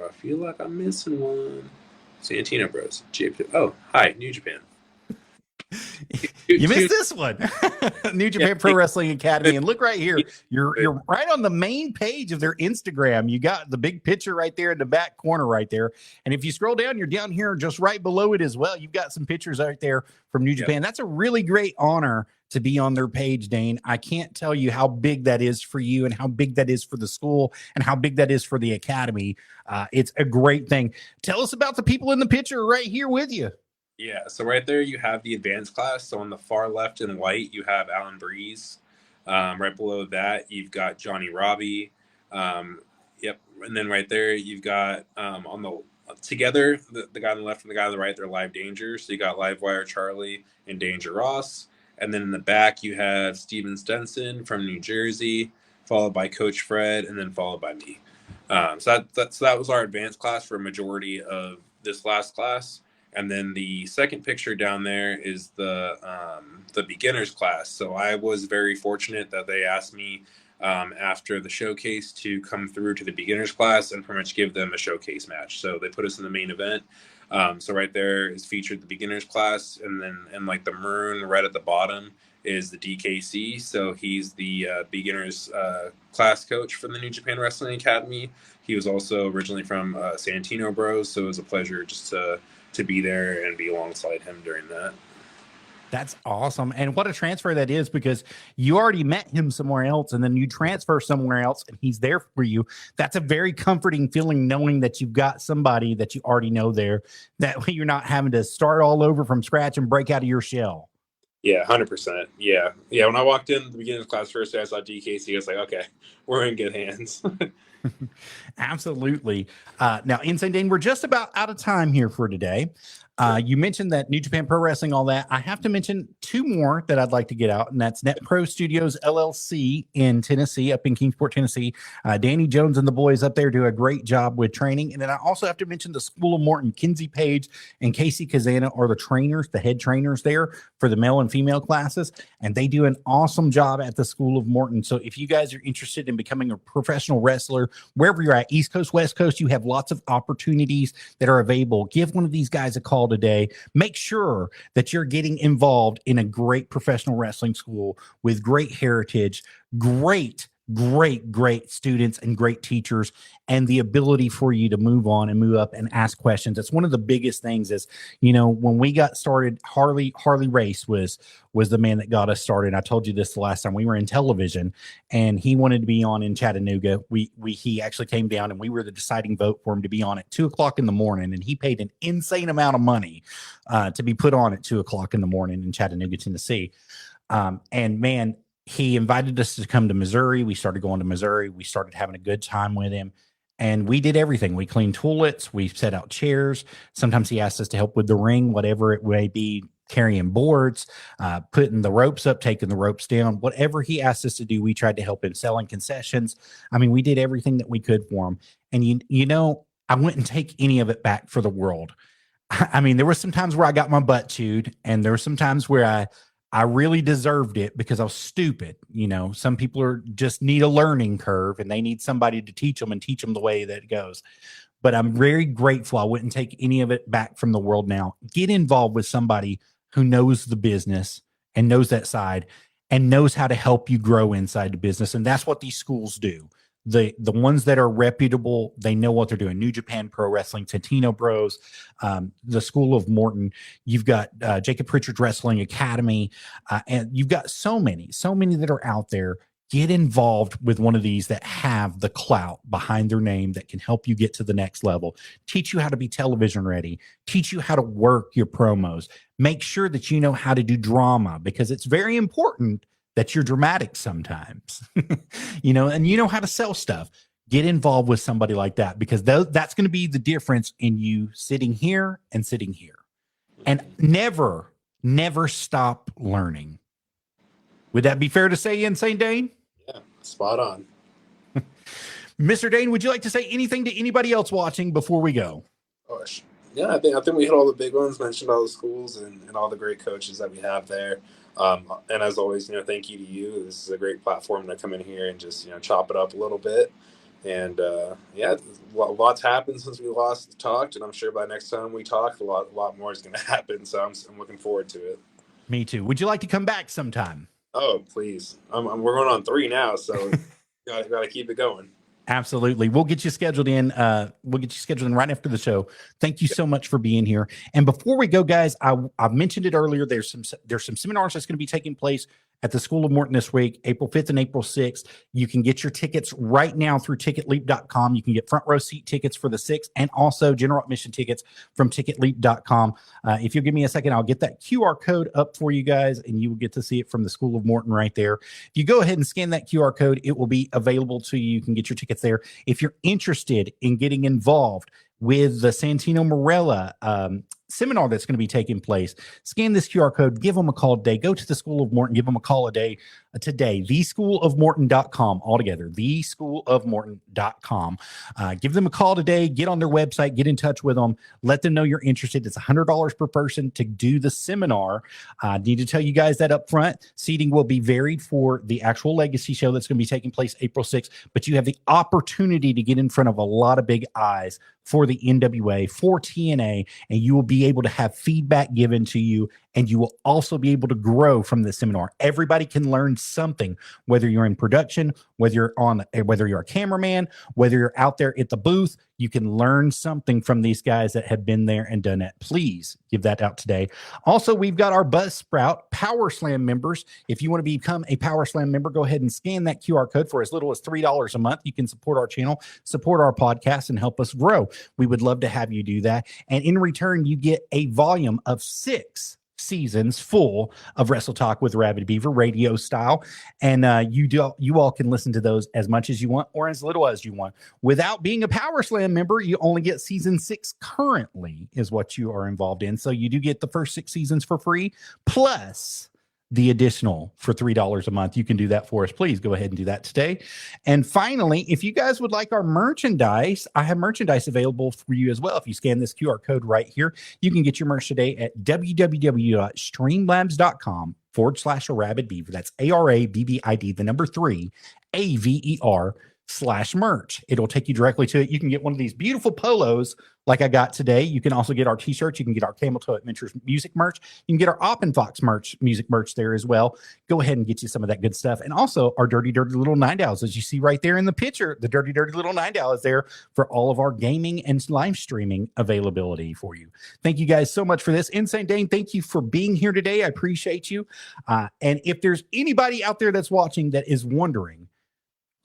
I feel like I'm missing one, Santino Bros. New Japan. You missed this one. New Japan Pro Wrestling Academy. And look right here. You're right on the main page of their Instagram. You got the big picture right there in the back corner right there. And if you scroll down, you're down here just right below it as well. You've got some pictures right there from New Japan. That's a really great honor to be on their page, Dane. I can't tell you how big that is for you and how big that is for the school and how big that is for the academy. It's a great thing. Tell us about the people in the picture right here with you. Yeah, so right there you have the advanced class. So on the far left in white, you have Alan Breeze. Right below that, you've got Johnny Robbie. And then right there, you've got on the together, the guy on the left and the guy on the right, they're Live Danger. So you got Livewire Charlie and Danger Ross. And then in the back, you have Steven Stenson from New Jersey, followed by Coach Fred, and then followed by me. So that was our advanced class for a majority of this last class. And then the second picture down there is the beginners class. So I was very fortunate that they asked me after the showcase to come through to the beginners class and pretty much give them a showcase match. So they put us in the main event. So right there is featured the beginners class, and then in like the maroon red at the bottom is the DKC. So he's the beginners class coach for the New Japan Wrestling Academy. He was also originally from Santino Bros. So it was a pleasure just to be there and be alongside him during that. That's awesome. And what a transfer that is, because you already met him somewhere else and then you transfer somewhere else and he's there for you. That's a very comforting feeling, knowing that you've got somebody that you already know there. That way you're not having to start all over from scratch and break out of your shell. Yeah, 100%. Yeah. When I walked in the beginning of class first, I saw DKC. I was like, okay, we're in good hands. Absolutely. Now, Insane Dane, we're just about out of time here for today. You mentioned that New Japan Pro Wrestling, all that. I have to mention two more that I'd like to get out, and that's Net Pro Studios LLC in Tennessee, up in Kingsport, Tennessee. Danny Jones and the boys up there do a great job with training. And then I also have to mention the School of Morton. Kinsey Page and Casey Kazana are the trainers, the head trainers there for the male and female classes, and they do an awesome job at the School of Morton. So if you guys are interested in becoming a professional wrestler, wherever you're at, East Coast, West Coast, you have lots of opportunities that are available. Give one of these guys a call today. Make sure that you're getting involved in a great professional wrestling school with great heritage, great students and great teachers, and the ability for you to move on and move up and ask questions. That's one of the biggest things is, when we got started, Harley Race was the man that got us started. I told you this the last time we were in television, and he wanted to be on in Chattanooga. He actually came down, and we were the deciding vote for him to be on at 2:00 in the morning. And he paid an insane amount of money to be put on at 2:00 in the morning in Chattanooga, Tennessee. And man, he invited us to come to Missouri. We started going to Missouri. We started having a good time with him. And we did everything. We cleaned toilets. We set out chairs. Sometimes he asked us to help with the ring, whatever it may be, carrying boards, putting the ropes up, taking the ropes down. Whatever he asked us to do, we tried to help him, selling concessions. I mean, we did everything that we could for him. And, I wouldn't take any of it back for the world. I mean, there were some times where I got my butt chewed, and there were some times where I really deserved it because I was stupid. You know, some people are just need a learning curve and they need somebody to teach them and teach them the way that it goes. But I'm very grateful. I wouldn't take any of it back from the world now. Get involved with somebody who knows the business and knows that side and knows how to help you grow inside the business. And that's what these schools do. The ones that are reputable, they know what they're doing. New Japan Pro Wrestling, Santino Bros, the School of Morton. You've got Jacob Pritchard's Wrestling Academy, and you've got so many that are out there. Get involved with one of these that have the clout behind their name that can help you get to the next level, teach you how to be television ready, teach you how to work your promos, make sure that you know how to do drama, because it's very important that you're dramatic sometimes, you know, and you know how to sell stuff. Get involved with somebody like that, because that's going to be the difference in you sitting here and sitting here. And never stop learning. Would that be fair to say, Insane Dane? Yeah, spot on. Mr. Dane, would you like to say anything to anybody else watching before we go? Gosh. Yeah, I think we hit all the big ones, mentioned all the schools and all the great coaches that we have there. And as always, you know, thank you to you. This is a great platform to come in here and just, you know, chop it up a little bit. And yeah, lots happened since we last talked, and I'm sure by next time we talk, a lot more is going to happen. So I'm looking forward to it. Me too. Would you like to come back sometime? Oh, please. We're going on 3 now, so got to keep it going. Absolutely. We'll get you scheduled in. Right after the show. Thank you so much for being here. And before we go, guys, I've mentioned it earlier. There's some seminars that's going to be taking place at the School of Morton this week, April 5th and April 6th. You can get your tickets right now through ticketleap.com. You can get front row seat tickets for the 6th and also general admission tickets from ticketleap.com. If you'll give me a second, I'll get that QR code up for you guys, and you will get to see it from the School of Morton right there. If you go ahead and scan that QR code, it will be available to you. You can get your tickets there. If you're interested in getting involved with the Santino Marella seminar that's going to be taking place, scan this QR code, give them a call today. Go to the School of Morton, give them a call today. Theschoolofmorton.com, altogether, theschoolofmorton.com. Give them a call today, get on their website, get in touch with them, let them know you're interested. It's $100 per person to do the seminar. I need to tell you guys that up front. Seating will be varied for the actual legacy show that's going to be taking place April 6th, but you have the opportunity to get in front of a lot of big eyes for the NWA, for TNA, and you will be able to have feedback given to you, and you will also be able to grow from the seminar. Everybody can learn something, whether you're in production, whether you're a cameraman, whether you're out there at the booth. You can learn something from these guys that have been there and done that. Please give that out today. Also, we've got our Buzzsprout Power Slam members. If you want to become a Power Slam member, go ahead and scan that QR code for as little as $3 a month. You can support our channel, support our podcast, and help us grow. We would love to have you do that. And in return, you get a volume of 6 seasons full of Wrestle Talk with Rabid Beaver, radio style, and you all can listen to those as much as you want or as little as you want. Without being a Power Slam member, you only get season 6 currently is what you are involved in. So you do get the first 6 seasons for free, plus the additional for $3 a month. You can do that for us. Please go ahead and do that today. And finally, if you guys would like our merchandise, I have merchandise available for you as well. If you scan this QR code right here, you can get your merch today at www.streamlabs.com/Rabid Beaver. That's ARABBID, the number 3, AVER/merch. It'll take you directly to it. You can get one of these beautiful polos like I got today. You can also get our t-shirts. You can get our Camel Toe Adventures music merch. You can get our Op and Fox music merch there as well. Go ahead and get you some of that good stuff. And also our dirty little 9 dials, as you see right there in the picture. The dirty little 9 dial is there for all of our gaming and live streaming availability for you. Thank you guys so much for this. Insane Dane, thank you for being here today. I appreciate you. And if there's anybody out there that's watching that is wondering,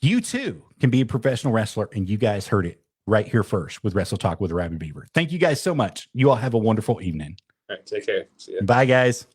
you too can be a professional wrestler, and you guys heard it right here first with Wrestle Talk with Rabid Beaver. Thank you guys so much. You all have a wonderful evening. All right, take care. See ya. Bye, guys.